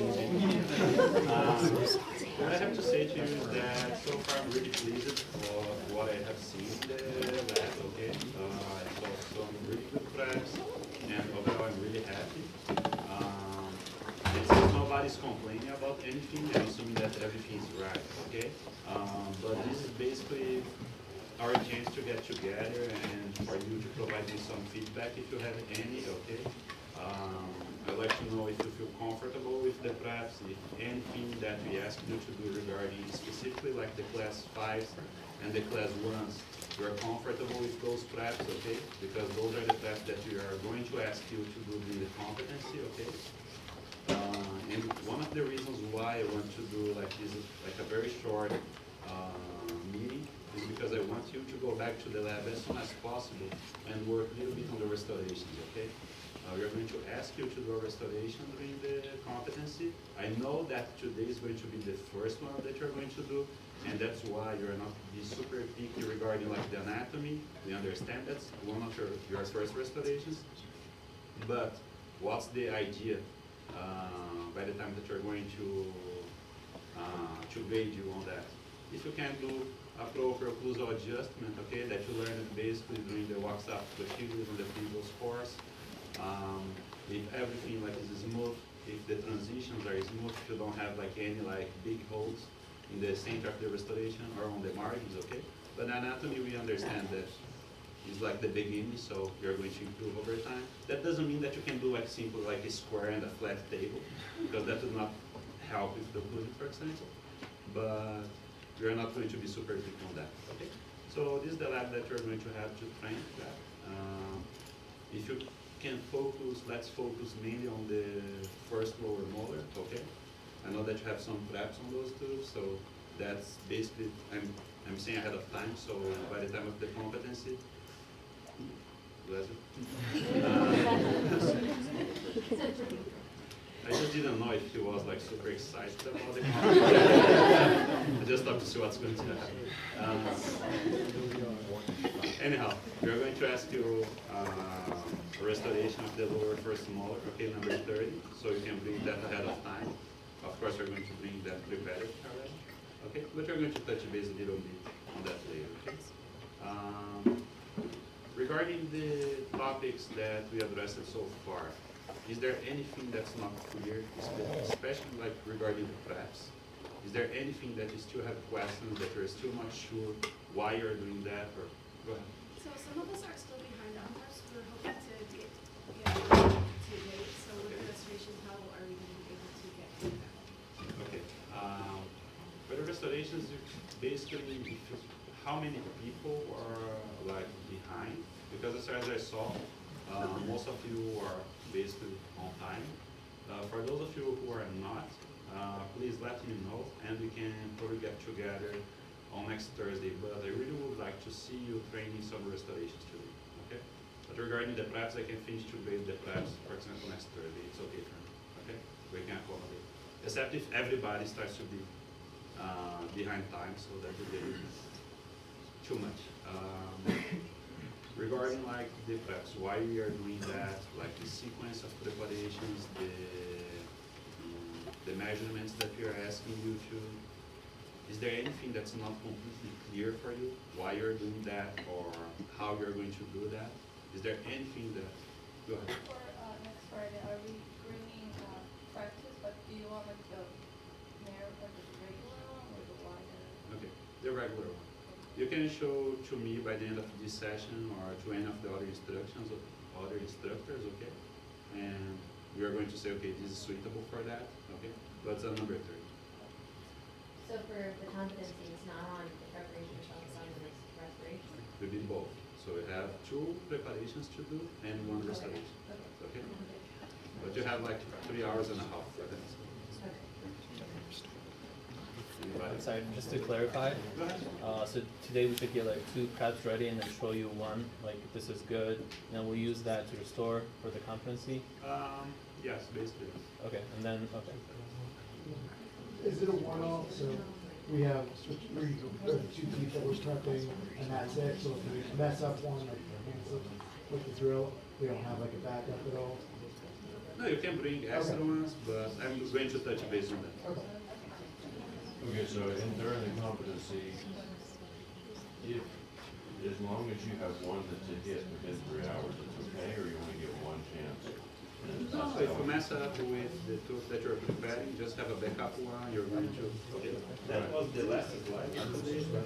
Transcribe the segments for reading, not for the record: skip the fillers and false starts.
What I have to say to you is that so far I'm really pleased with what I have seen in the lab, okay? I saw some really good preps, and overall I'm really happy. And since nobody's complaining about anything, I'm assuming that everything is right, okay? But this is basically our chance to get together and for you to provide me some feedback if you have any, okay? I'd like to know if you feel comfortable with the preps, if anything that we ask you to do regarding specifically like the class 5s and the class 1s, you're comfortable with those preps, okay? Because those are the preps that we are going to ask you to do in the competency, okay? And one of the reasons why I want to do like this, like a very short meeting, is because I want you to go back to the lab as soon as possible and work a little bit on the restorations, okay? We are going to ask you to do a restoration during the competency. I know that today is going to be the first one that you're going to do, and that's why you're not be super picky regarding like the anatomy. We understand that's one of your first restorations, but what's the idea by the time that you're going to grade you on that? If you can do a proper occlusal adjustment, okay, that you learned basically during the walks up to the figures on the previous course. If everything like is smooth, if the transitions are smooth, if you don't have like any like big holes in the center of the restoration or on the margins, okay? But anatomy, we understand that is like the beginning, so you're going to improve over time. That doesn't mean that you can do like simple like a square and a flat table, because that would not help with the occlusion, for example. But you're not going to be super big on that, okay? So this is the lab that you're going to have to train that. If you can focus, let's focus mainly on the first lower molar, okay? I know that you have some preps on those two, so that's basically, I'm saying ahead of time, so by the time of the competency, bless you. I just didn't know if he was like super excited about the competency. I just have to see what's going to happen. Anyhow, we're going to ask you a restoration of the lower first molar, okay, number 30, so you can bring that ahead of time. Of course, we're going to bring that prepared already, okay? But we're going to touch base a little bit on that later, okay? Regarding the topics that we addressed so far, is there anything that's not clear, especially like regarding the preps? Is there anything that you still have questions that you're still not sure why you're doing that, or go ahead? So some of us are still behind on ours. We're hoping to get to date. So with the restorations, how are we going to be able to get to that? Okay. For the restorations, basically, how many people are like behind? Because as I saw, most of you are basically on time. For those of you who are not, please let me know, and we can probably get together on next Thursday. But I really would like to see you training some restorations today, okay? But regarding the preps, I can finish to grade the preps, for example, next Thursday. It's okay for me, okay? We can accommodate. Except if everybody starts to be behind time, so that would be too much. Regarding like the preps, why we are doing that, like the sequence of preparations, the measurements that we are asking you to, is there anything that's not completely clear for you, why you're doing that, or how you're going to do that? Is there anything that, go ahead. For next Friday, are we bringing practice, but do you want like the narrow, like the regular one or the wider? Okay, the regular one. You can show to me by the end of this session or to any of the other instructions of other instructors, okay? And we are going to say, okay, this is suitable for that, okay? But it's on number 30. So for the competency, it's not on the preparation yourself, it's on the next restoration? We did both. So we have 2 preparations to do and 1 restoration, okay? But you have like 3 hours and a half for that. Anybody? I'm sorry, just to clarify, Go ahead. so today we could get like 2 preps ready and then show you one, like if this is good, and then we'll use that to restore for the competency? Yes, basically. Okay, and then, okay. Is it a one-off, so we have 2 teeth that we're prepping, and that's it, so if we mess up one, like with the drill, we don't have like a backup at all? No, you can bring extra ones, but I'm going to touch base on that. Okay, so in during the competency, if, as long as you have one that's a hit within 3 hours, it's okay, or you only get one chance? And So if you mess up with the tools that you're preparing, just have a backup one, you're going to, okay, that was the last slide of today, but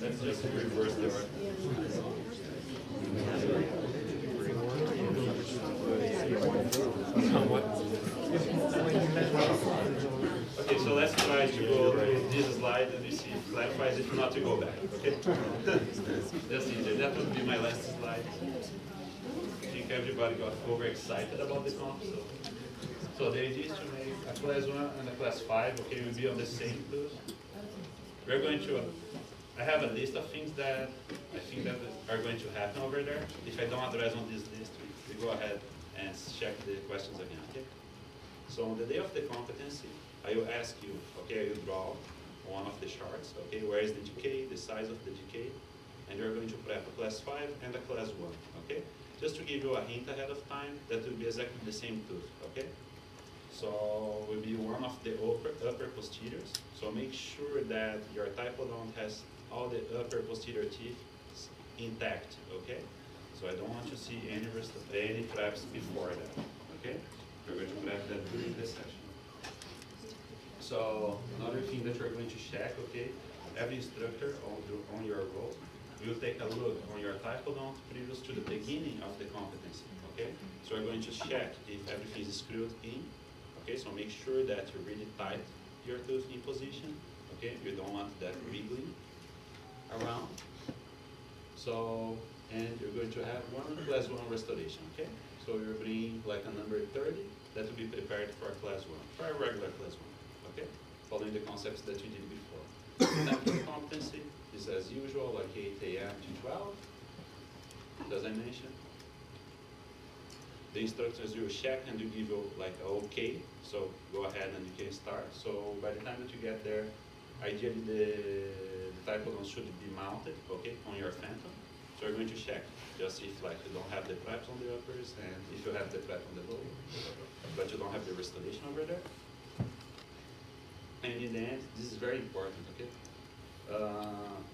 let's just reverse the order. Okay, so let's try to go to this slide and you see it clarifies if not to go back, okay? That's easier, that would be my last slide. I think everybody got overexcited about the comp, so the idea is to make a class 1 and a class 5, okay, will be on the same tools. We're going to, I have a list of things that I think that are going to happen over there. If I don't address on this list, we go ahead and check the questions again, okay? So on the day of the competency, I will ask you, okay, I will draw one of the charts, okay, where is the decay, the size of the decay, and you're going to prep a class 5 and a class 1, okay? Just to give you a hint ahead of time, that will be exactly the same tooth, okay? So will be one of the upper posteriors. So make sure that your typodont has all the upper posterior teeth intact, okay? So I don't want to see any traps before that, okay? We're going to prep that during this session. So another thing that you're going to check, okay? Every instructor on your roll will take a look on your typodont previous to the beginning of the competency, okay? So we're going to check if everything is screwed in, okay? So make sure that you really tight your tooth in position, okay? You don't want that wiggling around. So, and you're going to have one class 1 restoration, okay? So you're bringing like a number 30 that will be prepared for a class 1, for a regular class 1, okay? Following the concepts that you did before. Time for competency is as usual, like 8 a.m. to 12, as I mentioned. The instructors will check and will give you like a okay, so go ahead and you can start. So by the time that you get there, ideally the typodont should be mounted, okay, on your phantom. So we're going to check, just if like you don't have the preps on the uppers and if you have the prep on the lower, but you don't have the restoration over there. And in the end, this is very important, okay?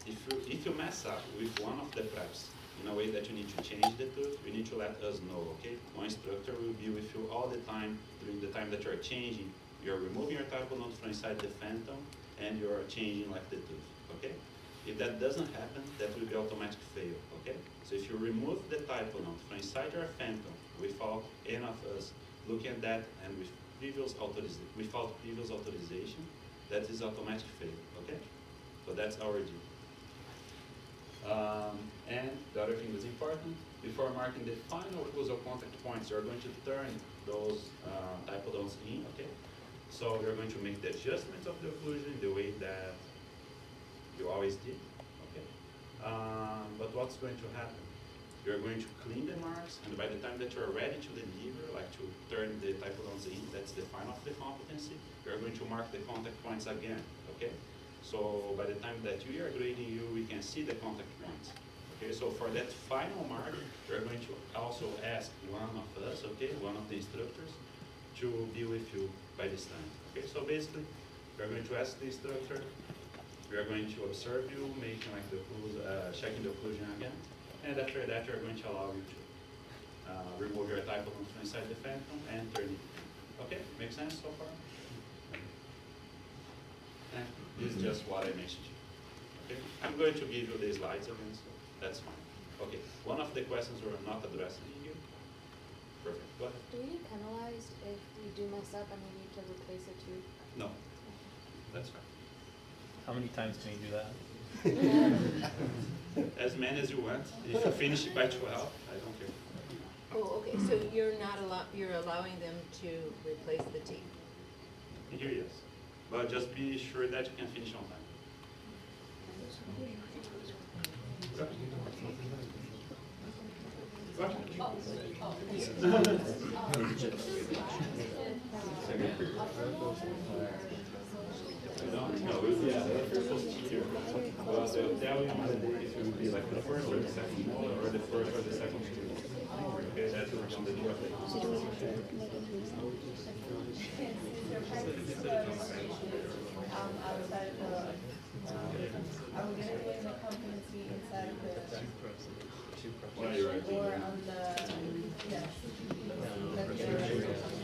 If you mess up with one of the preps in a way that you need to change the tooth, you need to let us know, okay? One instructor will be with you all the time during the time that you're changing. You're removing your typodont from inside the phantom and you're changing like the tooth, okay? If that doesn't happen, that will be automatic fail, okay? So if you remove the typodont from inside your phantom without any of us looking at that and without previous authorization, that is automatic fail, okay? So that's our deal. And the other thing that's important, before marking the final occlusal contact points, you're going to turn those typodonts in, okay? So you're going to make the adjustments of the occlusion the way that you always did, okay? But what's going to happen? You're going to clean the marks, and by the time that you're ready to deliver, like to turn the typodonts in, that's the final of the competency, you're going to mark the contact points again, okay? So by the time that we are grading you, we can see the contact points. Okay, so for that final mark, we're going to also ask one of us, okay, one of the instructors, to be with you by this time. Okay, so basically, we're going to ask the instructor, we are going to observe you, making like the checking the occlusion again, and after that, we're going to allow you to remove your typodont from inside the phantom and turn it in. Okay, make sense so far? And this is just what I mentioned. Okay, I'm going to give you the slides again, so that's fine. Okay, one of the questions we're not addressing here. Perfect, go ahead. Do we get penalized if we do mess up and we need to replace a tooth? No, that's fine. How many times can you do that? As many as you want. If you finish it by 12, I don't care. Oh, okay, so you're not you're allowing them to replace the teeth? Here, yes. But just be sure that you can finish on time. No, it will be posterior. But they'll tell you on the day if it will be like the first or the second molar or the first or the second tooth. Okay, that will be on the day of the Is there practice outside the, are we gonna do the competency inside the, Well, you're right. or on the, yes? Like the-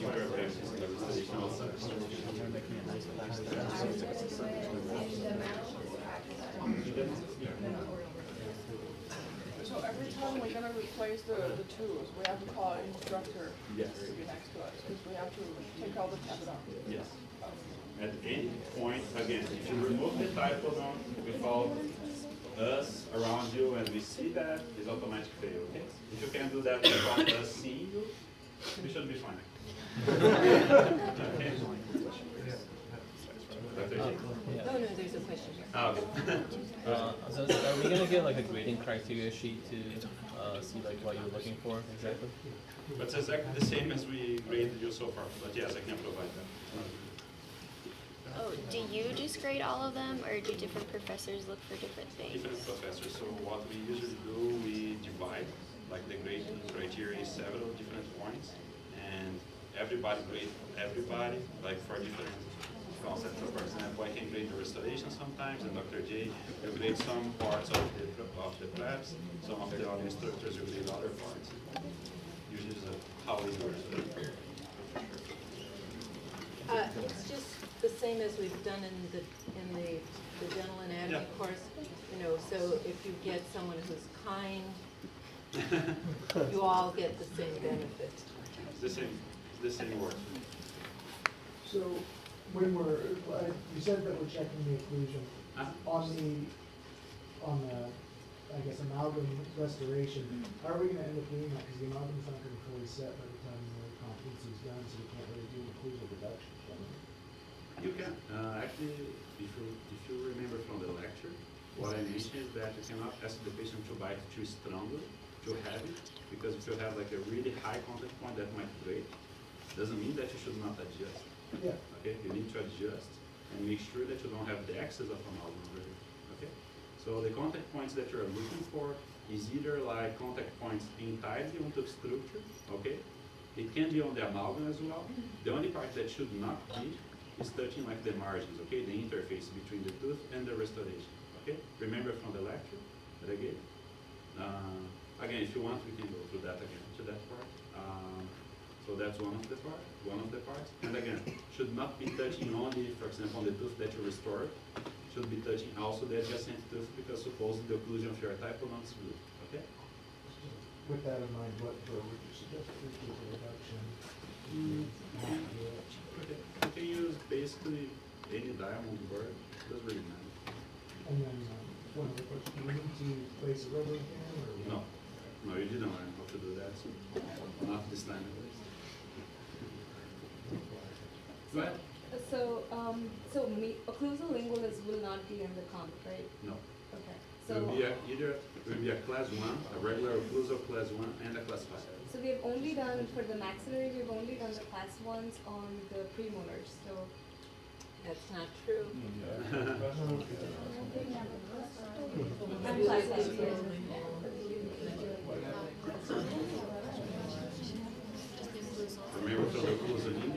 Fire practice, the restoration outside. So are we gonna do it in the mountains? So every time we're gonna replace the tools, we have to call an instructor Yes. to be next to us, because we have to take all the tabs off. Yes. At any point, again, if you remove the typodon without us around you and we see that, it's automatic fail, okay? If you can do that without us seeing you, we should be fine. Okay? Dr. J? Yeah. No, there's a question here. Ah, okay. So are we gonna get like a grading criteria sheet to see like what you're looking for exactly? But it's exactly the same as we graded you so far, but yes, I can provide that. Oh, do you just grade all of them, or do different professors look for different things? Different professors, so what we usually do, we divide, like the grading criteria is several different points, and everybody grade everybody, like for different concepts. So for example, I can grade the restoration sometimes, and Dr. J will grade some parts of the preps, some of the other instructors will grade other parts. Usually is how we do it. It's just the same as we've done in the dental anatomy Yeah. course. You know, so if you get someone who's kind, you all get the same benefit. It's the same word. So when you said that we're checking the occlusion on the, I guess, amalgam restoration. How are we gonna end up doing that? Because the amalgam's not gonna be fully set by the time the competency is done, so we can't really do an occlusal reduction, can we? You can. Actually, if you remember from the lecture, what I mentioned is that you cannot ask the patient to bite too strongly, too heavy, because if you have like a really high contact point that might break, doesn't mean that you should not adjust. Yeah. Okay, you need to adjust and make sure that you don't have the excess of amalgam really. Okay, so the contact points that you're looking for is either like contact points entirely on the structure. Okay, it can be on the amalgam as well. The only part that should not be is touching like the margins. Okay, the interface between the tooth and the restoration. Okay, remember from the lecture that I gave. Again, if you want, we can go through that again to that part. So that's one of the parts. And again, should not be touching only, for example, on the tooth that you restored. Should be touching also the adjacent tooth because supposedly the occlusion of your typodon is good. Okay? With that in mind, what would you suggest for occlusal reduction? You can use basically any diamond board. Doesn't really matter. And then, one other question, do we need to place a rubber again, or? No, you didn't learn how to do that. So not this time at least. Go ahead. So, occlusal lingualis will not be in the comp, right? No. Okay. It will be either a class 1, a regular occlusal class 1, and a class 5. So we have only done, for the maxillary, we've only done the class 1s on the premolars, so. That's not true. And class 5. Remember from the occlusal knee?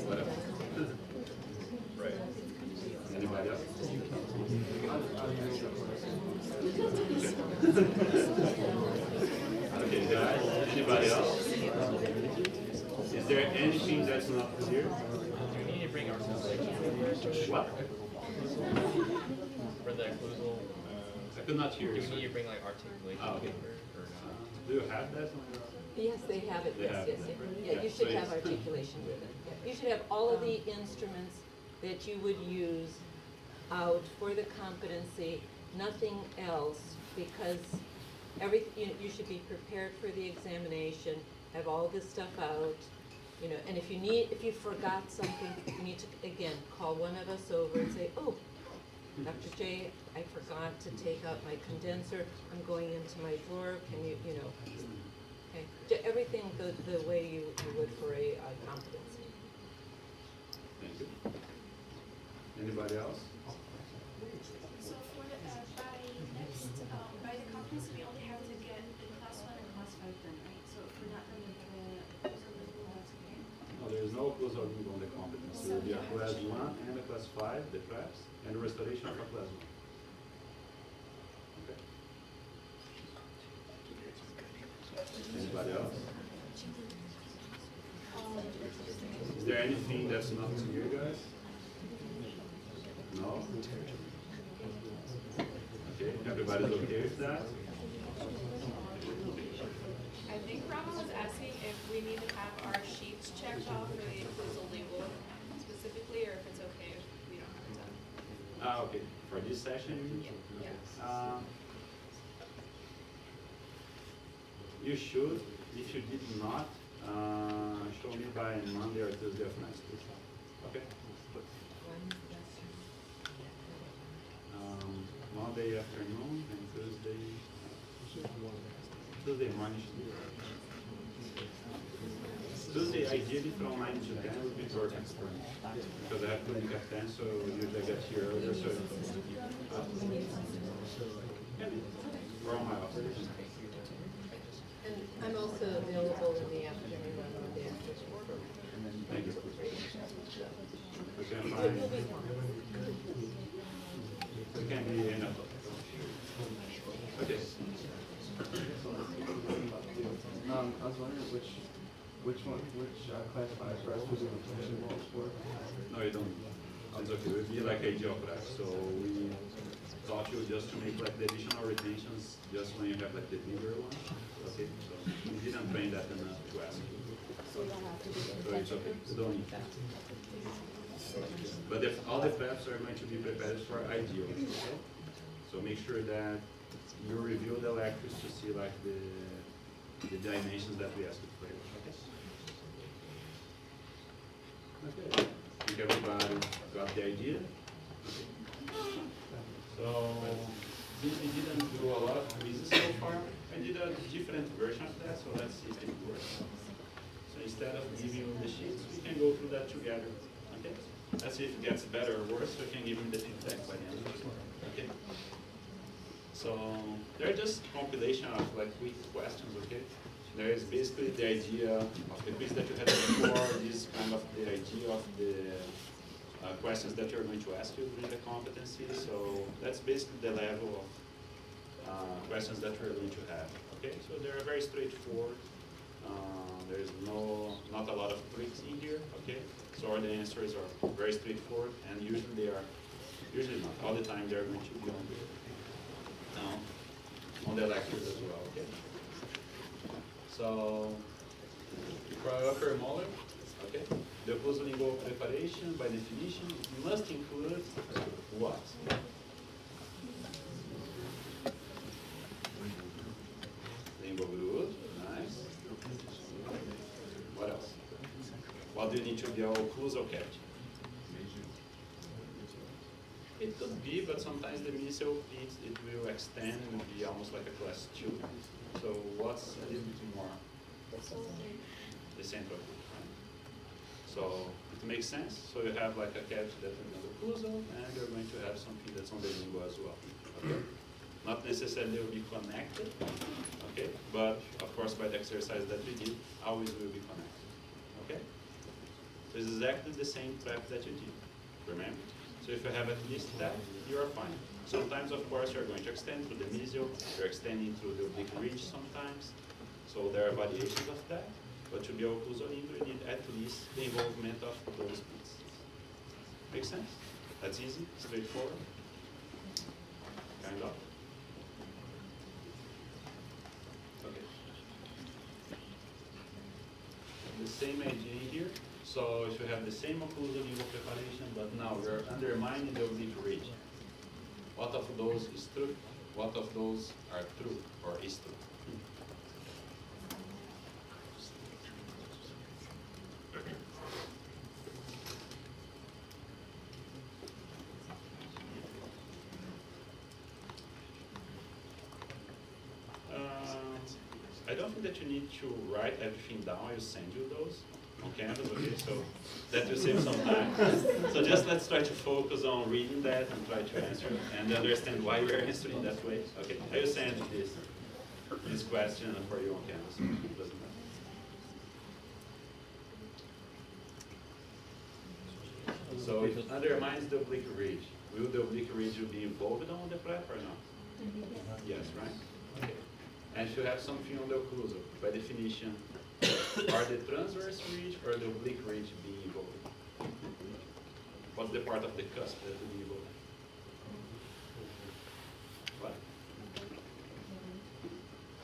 Whatever. Right. Anybody else? Okay, guys, anybody else? Is there anything that's not clear? We need to bring ourselves What? for the occlusal. I could not hear Do you. we sir. need to bring like articulation Oh, okay. paper or not? Do you have that on your? Yes, they have it, They yes, have yes, it, yes. right? Yeah, Yeah, you so should have it's- articulation with it. You should have all of the instruments that you would use out for the competency, nothing else, because you should be prepared for the examination, have all this stuff out, you know, and if you forgot something, you need to, again, call one of us over and say, oh, Dr. J, I forgot to take out my condenser, I'm going into my drawer, can you know, okay, everything the way you would for a competency. Thank you. Anybody else? So for the, by the competency, we only have to get the class 1 and class 5 done, right? So if we're not done with there is no occlusal link on the competency. It will be a class 1 and a class 5, the preps, and the restoration of a class 1. Okay. Anybody else? Is there anything that's not clear, guys? No? Okay, everybody's okay with that? I think Rama was asking if we need to have our sheets checked off for the occlusal lingual specifically, or if it's okay if we don't have it done. Okay. For this session, Yeah. You should, if you did not, show me by Monday or Tuesday of next week. Okay? Monday afternoon and Tuesday morning. Tuesday, ideally from 9 to 10 would be perfect for me. Because I have to leave at 10, so usually I get here earlier. So from my office. And I'm also available in the afternoon on Monday after school. Thank you. We can find. It can be enough. Okay. I was wondering which class 5 for us was in retention walls for? No, you don't. It's okay. It would be like a geograph. So we taught you just to make like the additional retentions just when you have like the bigger one. Okay. So we didn't train that enough to ask you. So you don't have to do So it's okay. You don't need that. But all the paths are going to be prepared for ideal. Okay? So make sure that you review the lectures to see like the dimensions that we asked for. Okay. I think everybody got the idea. So since we didn't do a lot of quizzes so far, I did a different version of that. So let's see if it works. So instead of giving you the sheets, we can go through that together. Okay. Let's see if it gets better or worse. So you can give me the feedback by the end of the okay. So they're just compilation of like quick questions, okay? There is basically the idea of the quiz that you had before, this kind of the idea of the questions that you're going to ask you during the competency. So that's basically the level of questions that we're going to have, okay? So they're very straightforward. There's not a lot of tricks in here, okay? So all the answers are very straightforward, and usually not, all the time they're going to be on the lectures as well, okay? So, for upper molar, okay, the post-lingual preparation, by definition, must include what? Lingual groove, nice. What else? What do you need to be occlusal cavity? It could be, but sometimes the mesial it will extend and be almost like a class 2. So what's a little bit more? The central group, right? So it makes sense. So you have like a cavity that is on the occlusal, and you're going to have something that's on the lingual as well. Okay? Not necessarily they will be connected, okay? But of course by the exercise that we did, always will be connected. Okay? So it's exactly the same prep that you did. Remember? So if you have at least that, you are fine. Sometimes, of course, you're going to extend through the mesial, you're extending through the oblique ridge sometimes. So there are variations of that. But to be occlusal lingual, you need at least the involvement of those bits. Make sense? That's easy, straightforward. Kind of. Okay. The same idea here. So if you have the same occlusal lingual preparation, but now we're undermining the oblique ridge. What of those is true? What of those are true or is true? I don't think that you need to write everything down. I'll send you those on Canvas, okay? So that will save some time. So just let's try to focus on reading that and try to answer and understand why we're answering that way. Okay, I will send this question for you on Canvas. It doesn't matter. So it undermines the oblique ridge. Will the oblique ridge be involved on the flap or not? Yes, right? Okay. And if you have something on the occlusal, by definition, are the transverse ridge or the oblique ridge being involved? What's the part of the cusp that will be involved? What?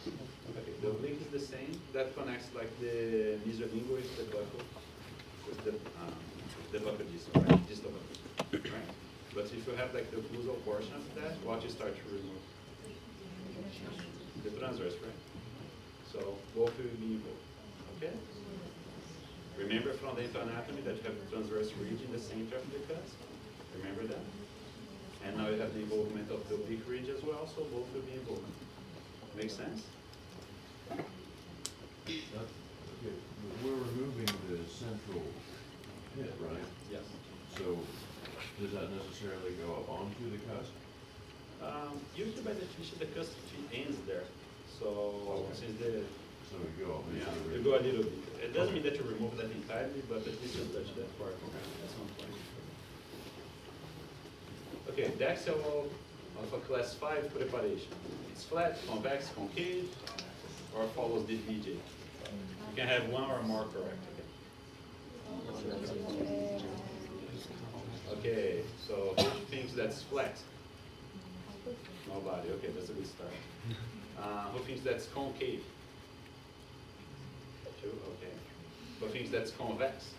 Okay, the oblique is the same. That connects like the mesolingual with the buccal, the buccal distal, right? Distal buccal, right? But if you have like the occlusal portion of that, what you start to remove? The transverse, right? So both will be involved. Okay? Remember from dental anatomy that you have the transverse ridge in the center of the cusp? Remember that? And now you have the involvement of the oblique ridge as well, so both will be involved. Make sense? Okay, we're removing the central pit, right? Yes. So does that necessarily go up onto the cusp? Usually by definition the cusp ends there. So since the So we go up into yeah, the you ridge. go a little bit. It doesn't mean that you remove that entirely, but at least you touch that part at some point. Okay, the axial wall of a class 5 preparation. It's flat, convex, concave, or follows the DJ. You can have one or more correct. Okay, so who thinks that's flat? Nobody. Okay, that's a good start. Who thinks that's concave? Two. Okay. Who thinks that's convex?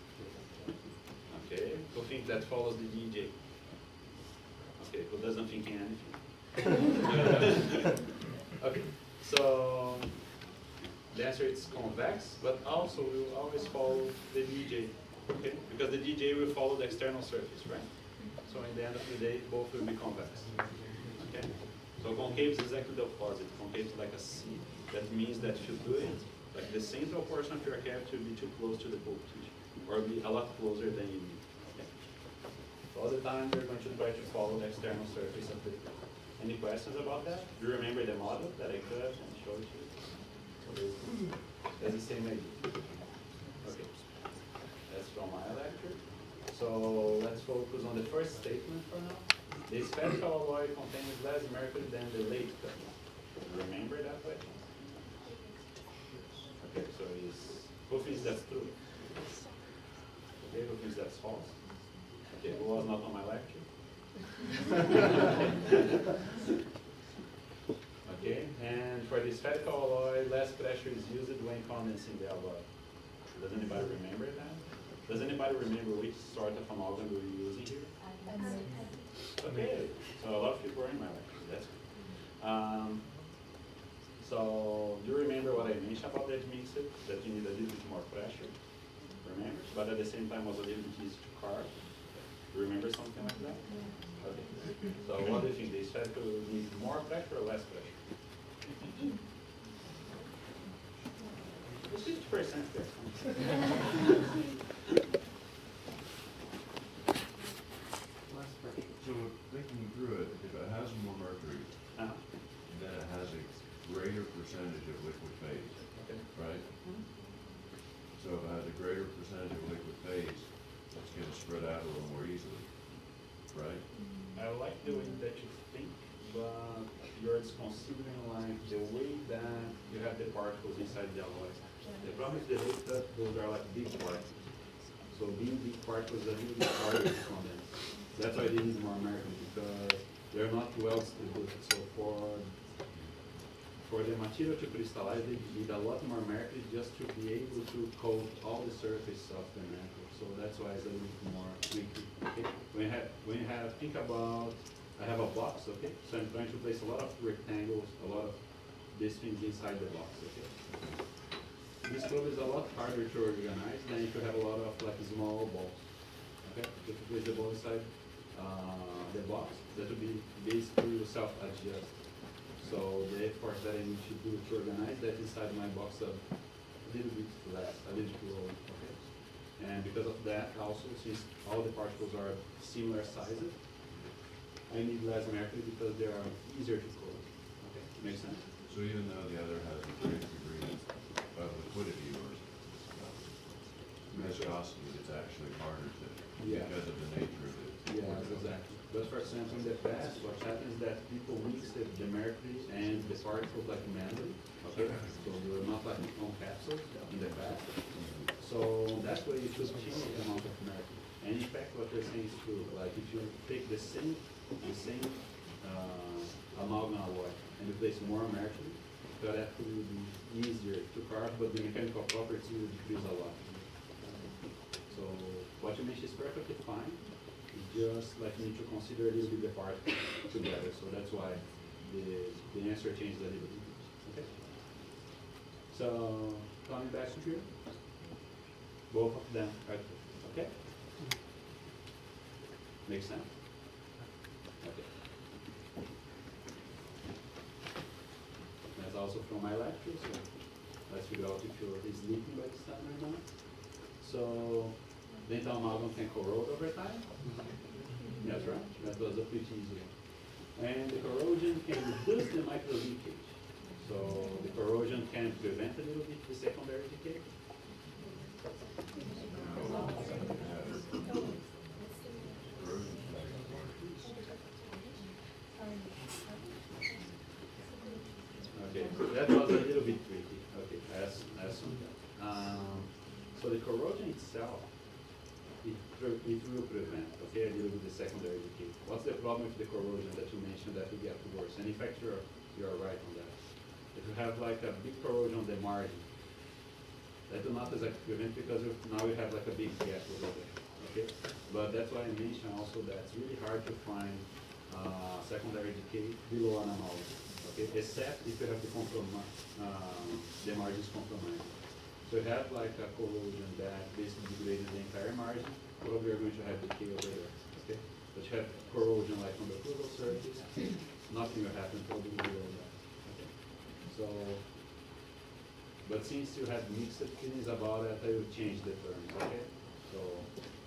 Okay. Who thinks that follows the DJ? Okay. Who doesn't think anything? Okay. So the answer is convex, but also will always follow the DJ. Okay. Because the DJ will follow the external surface, right? So in the end of the day, both will be convex. Okay. So concave is exactly the opposite. Concave is like a C. That means that if you do it, like the central portion of your cavity will be too close to the pulp tissue, or be a lot closer than you need. Okay. So all the time you're going to try to follow the external surface of the. Any questions about that? Do you remember the model that I cut and showed you? So that's the same idea. Okay. That's from my lecture. So let's focus on the first statement for now. The spherical alloy contains less mercury than the late cut. Remember that question? Okay, so who thinks that's true? Okay, who thinks that's false? Okay, who was not on my lecture? Okay, and for the spherical alloy, less pressure is used when condensing the alloy. Does anybody remember that? Does anybody remember which sort of amalgam we were using here? Okay, so a lot of people are in my lecture, that's good. So do you remember what I mentioned about that mixer? That you need a little bit more pressure, remember? But at the same time was a little bit easy to carve. Do you remember something like that? Okay, so what do you think? The spherical needs more pressure or less pressure? It's 50% there. So thinking through it, if it has more mercury, then it has a greater percentage of liquid phase, Okay. right? So if it has a greater percentage of liquid phase, it's going to spread out a little more easily, right? I like the way that you think, but you're just considering like the way that you have the particles inside the alloy. The problem is the way that those are like big particles. So being big particles are really harder to condense. That's why they need more mercury, because they're not well distributed. So for the material to crystallize, they need a lot more mercury just to be able to coat all the surface of the metal. So that's why it's a little bit more tricky. Okay? When you have think about, I have a box, okay? So I'm trying to place a lot of rectangles, a lot of these things inside the box, okay? This probe is a lot harder to organize than if you have a lot of like small balls. Okay? If you place the ball inside the box, that would be basically self-adjust. So the effort that I need to do to organize that inside my box a little bit less, a little bit lower. Okay? And because of that, also since all the particles are similar sizes, I need less mercury because they are easier to coat. Okay, makes sense? So even though the other has a greater degree of liquidity or viscosity, it's actually harder to, Yeah. because of the nature of it. Yes, exactly. But for example, in the past, what happens is that people mix the mercury and the particles like manually, okay? So they were not like on capsules in the past. So that's why you should change the amount of mercury. And in fact, what you're saying is true. Like if you take the same amalgam alloy and you place more mercury, that actually will be easier to carve, but the mechanical properties will decrease a lot. So what you mentioned is perfectly fine. You just like need to consider a little bit the particles together. So that's why the answer changes a little bit. Okay. So coming back to here, both of them are okay. Makes sense. Okay. That's also from my lecture. So let's figure out if you're sleeping by this time or not. So dental amalgam can corrode over time. That's right. That was a pretty easy one. And the corrosion can reduce the micro leakage. So the corrosion can prevent a little bit the secondary decay. Okay, so that was a little bit tricky. Okay, as so the corrosion itself, it will prevent, okay, a little bit the secondary decay. What's the problem with the corrosion that you mentioned that will get worse? And in fact, you're right on that. If you have like a big corrosion on the margin, that will not exactly prevent because now you have like a big gap over there, okay? But that's why I mentioned also that it's really hard to find secondary decay below an amalgam, okay? Except if you have the margins compromised. So you have like a corrosion that basically degraded the entire margin, probably you're going to have decay over there, okay? But you have corrosion like on the occlusal surface, nothing will happen probably below that, okay? So, but since you have mixed feelings about it, I will change the terms, okay? So,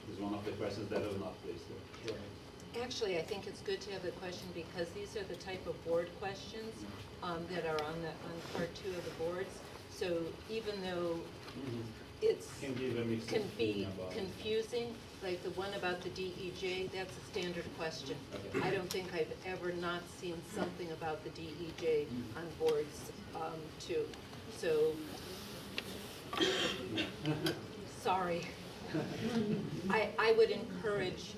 this is one of the questions that was not placed there. Go ahead. Actually, I think it's good to have the question because these are the type of board questions that are on part 2 of the boards. So even though it's Can give a mixed can be feeling about it. confusing, like the one about the DEJ, that's a standard question. Okay. I don't think I've ever not seen something about the DEJ on boards too. So, sorry. I would encourage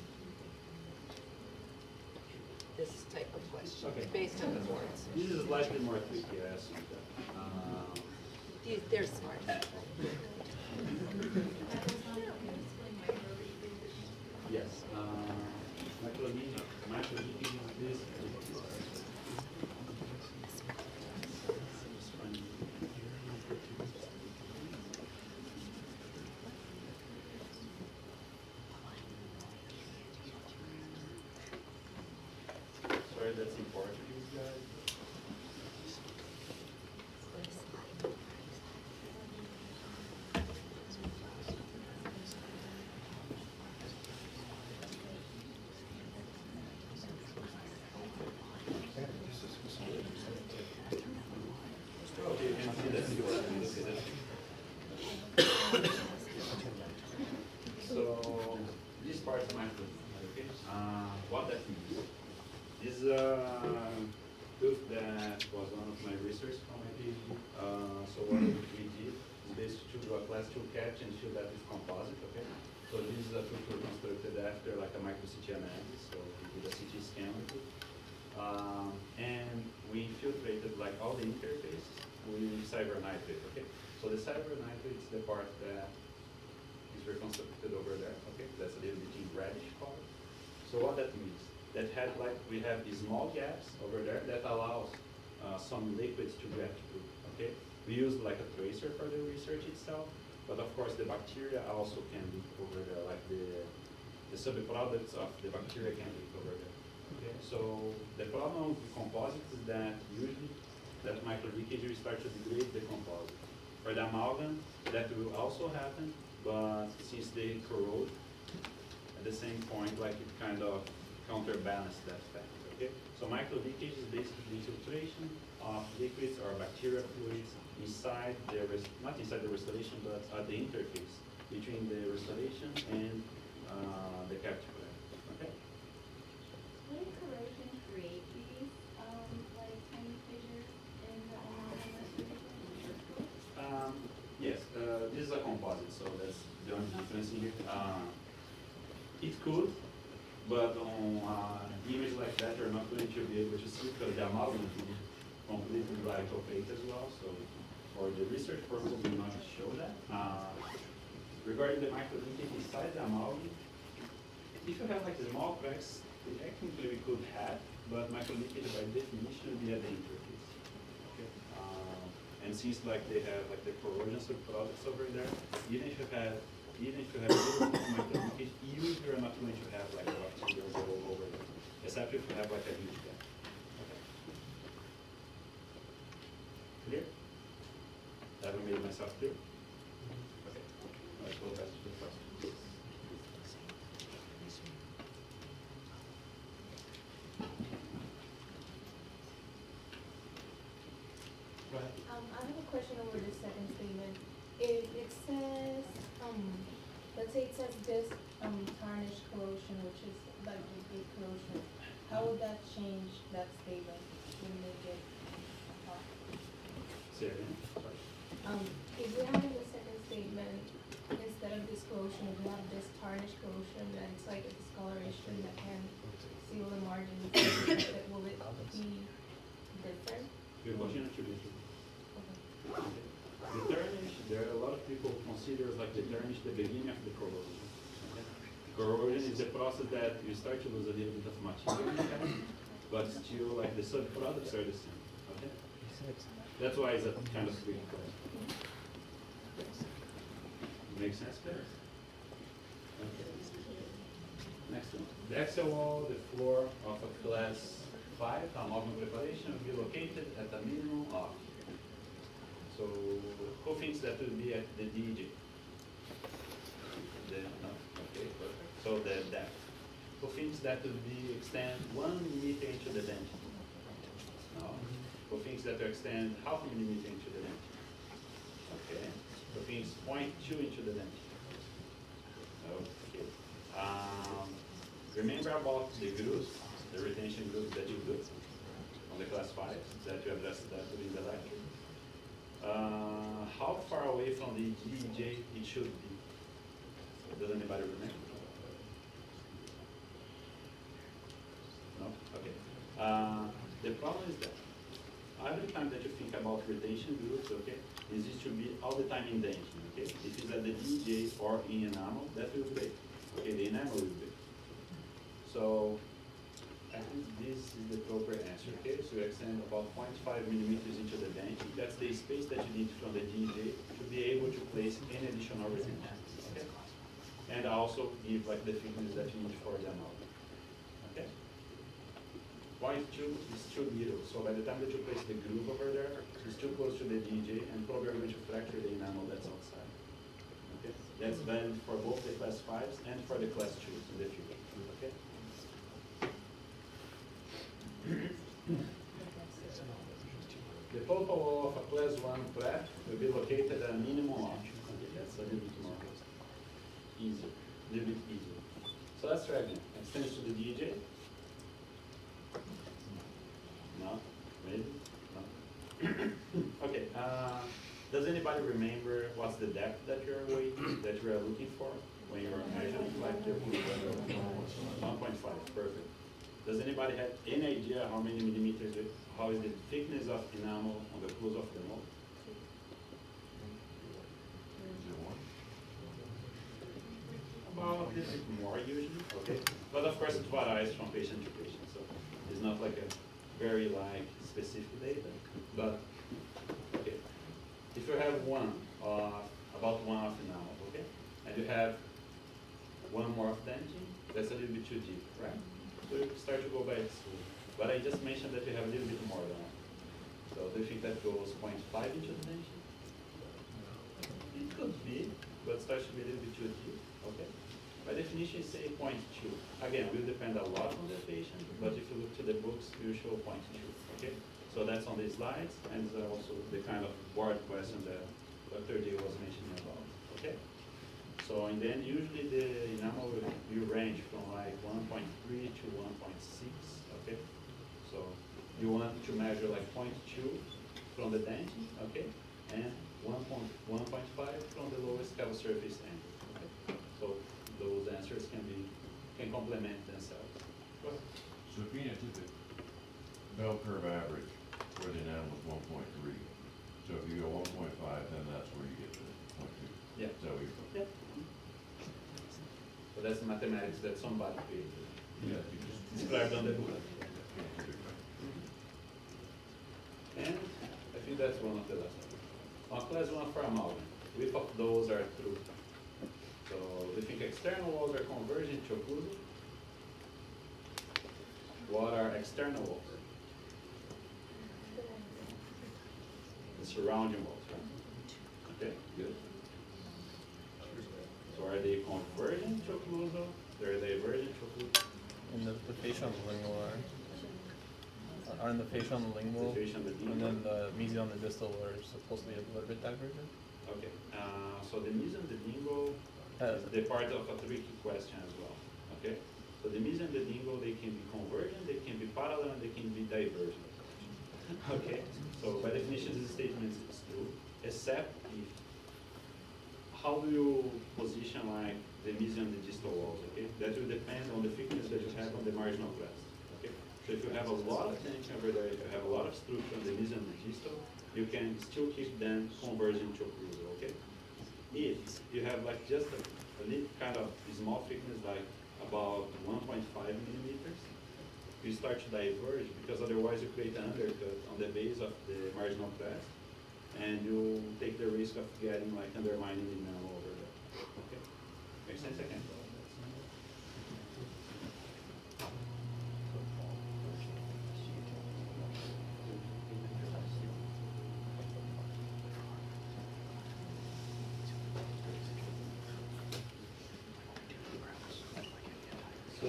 this type of question Okay. based on the boards. This is slightly more tricky, I assume. They're smart. Yes. Microleakage is this. Sorry, that's important to you guys. Okay, you can see that. So this part is micro, okay? What that means? This tooth that was one of my research from my PhD. So what we did is basically to do a class 2 catch and show that it's composite, okay? So this is a tooth we constructed after like a micro CT analysis, so we did a CT scan with it. And we filtrated like all the interface with cybernitrate, okay? So the cybernitrate is the part that is reconstructed over there, okay? That's a little bit in reddish color. So what that means? That had like, we have these small gaps over there that allows some liquids to get through, okay? We use like a tracer for the research itself, but of course the bacteria also can leak over there, like the subproducts of the bacteria can leak over there, okay? So the problem with composites is that usually that microleakage will start to degrade the composite. For the amalgam, that will also happen, but since they corrode, at the same point, like it kind of counterbalance that fact, okay? So microleakage is basically the infiltration of liquids or bacterial fluids inside the, not inside the restoration, but at the interface between the restoration and the capture plan. Okay? Would corrosion create these, like tiny fissures in the amalgam restoration? Yes, this is a composite, so that's the only difference here. It could, but on image like that, you're not going to be able to see because the amalgam is completely like opaque as well. So for the research purpose, we will not show that. Regarding the micro-leakage inside the amalgam, if you have like small cracks, technically we could have, but micro-leakage by definition will be a danger case. Okay. And since like they have like the corrosion products over there, even if you have a little bit of micro-leakage, usually you're not going to have like a bacteria go over there, except if you have like a huge gap. Okay. Clear? Have I made myself clear? Okay. Let's go back to the question. Go ahead. I have a question over the second statement. If it says, let's say it says this, tarnish corrosion, which is like a big corrosion, how would that change that statement to make it, Say it again. Sorry. if we have in the second statement, instead of this corrosion, we have this tarnish corrosion, and it's like a discoloration that can seal the margins, will it be different? Your question should be true. Okay. The tarnish, there are a lot of people consider like the tarnish the beginning of the corrosion. Okay? Corrosion is the process that you start to lose a little bit of material, okay? But still like the subproducts are the same. Okay? That's why it's a kind of big problem. Makes sense there? Okay. Next one. The axial wall, the floor of a class 5 amalgam preparation will be located at a minimum of. So who thinks that will be at the DJ? No? Okay, perfect. So the depth. Who thinks that will be extend 1 meter into the dentin? No. Who thinks that will extend half a millimeter into the dentin? Okay. Who thinks 0.2 into the dentin? Okay. Remember about the grooves, the retention grooves that you do on the class 5 that you addressed that during the lecture? How far away from the DJ it should be? Does anybody remember? No? Okay. The problem is that every time that you think about retention grooves, okay, is it should be all the time in dentin, okay? If it's at the DJ or in enamel, that will break. Okay, the enamel will break. So I think this is the proper answer, okay? So you extend about 0.5 millimeters into the dentin. That's the space that you need from the DJ to be able to place any additional retention, okay? And also give like the thickness that you need for the amalgam, okay? 0.2 is too little, so by the time that you place the groove over there, it's too close to the DJ and probably going to fracture the enamel that's outside, okay? That's valid for both the class 5s and for the class 2s in the future, okay? The total wall of a class 1 prep will be located at a minimum of. Okay, that's a little bit more easier, a little bit easier. So let's try again. Extends to the DJ. No? Maybe? No? Okay. Does anybody remember what's the depth that you're that you are looking for when you're measuring like the 1.5? Perfect. Does anybody have any idea how many millimeters, how is the thickness of enamel on the close of the mold? About a little bit more usually, okay? But of course it varies from patient to patient, so it's not like a very like specific data, but okay. If you have about one of enamel, okay? And you have one more of dentin, that's a little bit too deep, right? So you start to go back to, but I just mentioned that you have a little bit more than one. So do you think that goes 0.5 into the dentin? It could be, but starts to be a little bit too deep, okay? By definition, say 0.2. Again, will depend a lot on the patient, but if you look to the books, you show 0.2, okay? So that's on the slides, and also the kind of board question that Dr. D was mentioning about, okay? So, and then usually the enamel will range from like 1.3 to 1.6, okay? So you want to measure like 0.2 from the dent, okay? And 1.5 from the lowest cover surface end, okay? So those answers can complement themselves. Go ahead. So if you took the bell curve average where the enamel is 1.3, so if you go 1.5, then that's where you get the 0.2. Yeah. Is that what you're talking? Yeah. So that's mathematics that somebody created. Yeah, you just. Described on the book. And I think that's one of the lessons. On class 1 for amalgam, which of those are true? So we think external walls are convergent to occlusive. What are external walls? The surrounding walls, right? Okay, good. So are they convergent to occlusal? They're divergent to occlusal? And the facial and the lingual are in the facial and the lingual, The facial and the and lingual. then the mesial and the distal are supposed to be a little bit divergent. Okay, so the meso and the lingual is the part of a tricky question as well, okay? So the meso and the lingual, they can be convergent, they can be parallel, and they can be divergent. Okay, so by definition, this statement is true, except if, how do you position like the meso and the distal walls, okay? That will depend on the thickness that you have on the marginal crest, okay? So if you have a lot of tension over there, if you have a lot of structure on the meso and the distal, you can still keep them convergent to occlusal, okay? If you have like just a little kind of small thickness, like about 1.5 millimeters, you start to diverge because otherwise you create an undercut on the base of the marginal crest, and you take the risk of getting like undermining the enamel over there. Okay, makes sense? I can. So,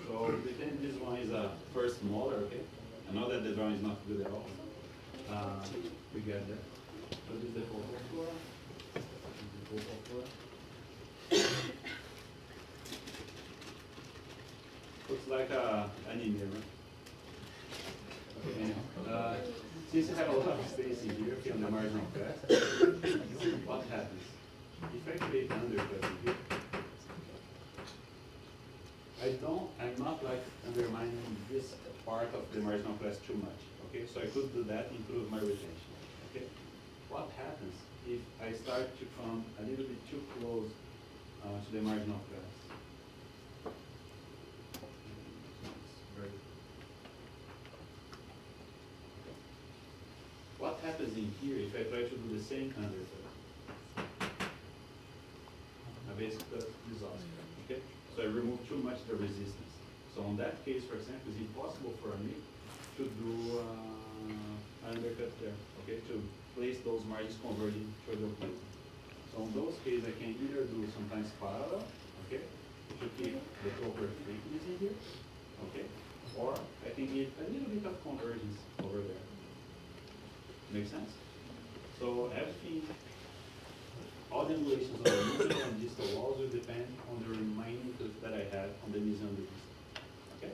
so pretend this one is a first molar, okay? I know that the drawing is not good at all. We get that. So this is the focal flora. This is the focal flora. Looks like an mirror. Okay, anyhow. Since you have a lot of space in here, okay, on the marginal crest, what happens? If I create an undercut in here, I'm not like undermining this part of the marginal crest too much, okay? So I could do that, improve my retention, okay? What happens if I start to come a little bit too close to the marginal crest? What happens in here if I try to do the same undercut? I basically dissolve, okay? So I remove too much the resistance. So in that case, for example, it's impossible for me to do undercut there, okay? To place those margins converging to the occlusal. So in those cases, I can either do sometimes parallel, okay? To keep the proper thickness in here, okay? Or I can get a little bit of convergence over there. Make sense? So everything, all the angulations of the meso and distal walls will depend on the remaining that I have on the meso and the distal. Okay?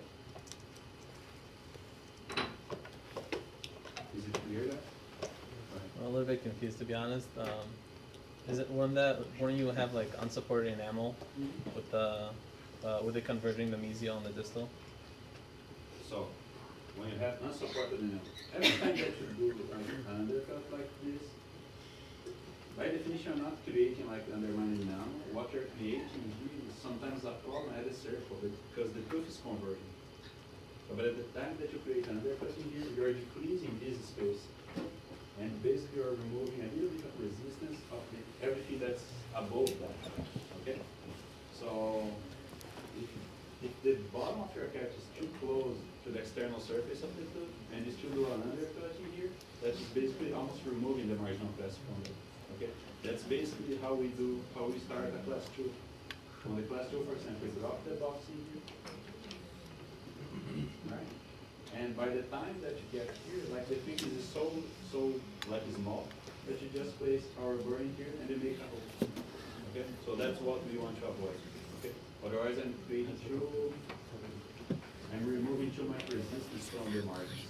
Is it clear there? I'm a little bit confused, to be honest. Is it when you have like unsupported enamel with it converging the mesial and the distal? So, when you have unsupported enamel, every time that you do an undercut like this, by definition, you're not creating like undermining enamel. What you're creating here is sometimes a problem at the circle because the tooth is converging. But at the time that you create an undercut in here, you're decreasing this space. And basically you're removing a little bit of resistance of everything that's above that. Okay? So if the bottom of your cap is too close to the external surface of the tooth and you still do an undercut in here, That is basically almost removing the marginal class from it. Okay? That's basically how we start a class 2. On the class 2, for example, we drop the box in here. Right? And by the time that you get here, like the thing is so like small that you just place our burn here and then make a hole. Okay? So that's what we want to avoid. Okay? Otherwise I'm creating I'm removing too much resistance from the margins.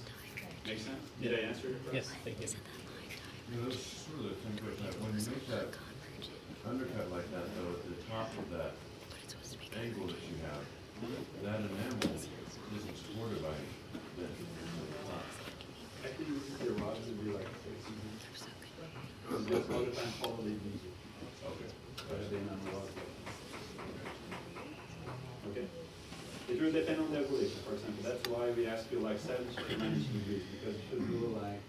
Make sense? Did I answer your question? Yes, thank you. You know, that's sort of the same question, that when you make that undercut like that, though, at the top of that angle that you have, that enamel isn't supported by the top. Actually, the rods would be like 6 inches. Because just all the time follow the easy. Okay. Rather than on the rod. Okay? It will depend on the regulation, for example. That's why we ask you like 70 to 90 degrees, because if you do like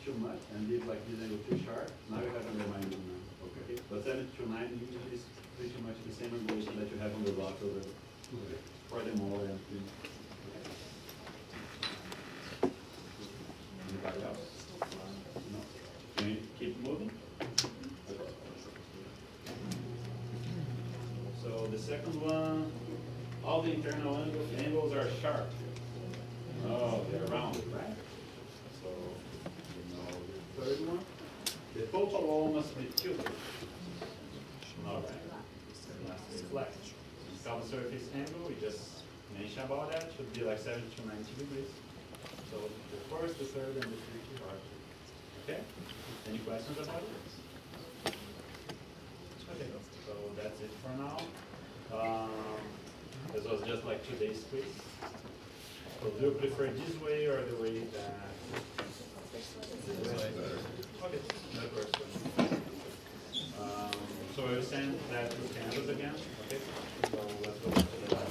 too much and leave like this angle too sharp, now you have undermined movement. Okay? But 70 to 90 usually is pretty much the same regulation that you have on the rock over for the molar and things. Anybody else? No? Can we keep moving? Okay. So the second one, all the internal angles are sharp. Oh, they're rounded, right? So, you know, the third one, the total wall must be tilted. All right. It must be flat. Cover surface angle, we just mentioned about that, should be like 70 to 90 degrees. So the first, the third, and the fourth are. Okay? Any questions about it? Okay, so that's it for now. This was just like today's quiz. So do you prefer this way or the way that? This way. Okay, that works. So we'll send that to Canvas again. Okay, so let's go to the last.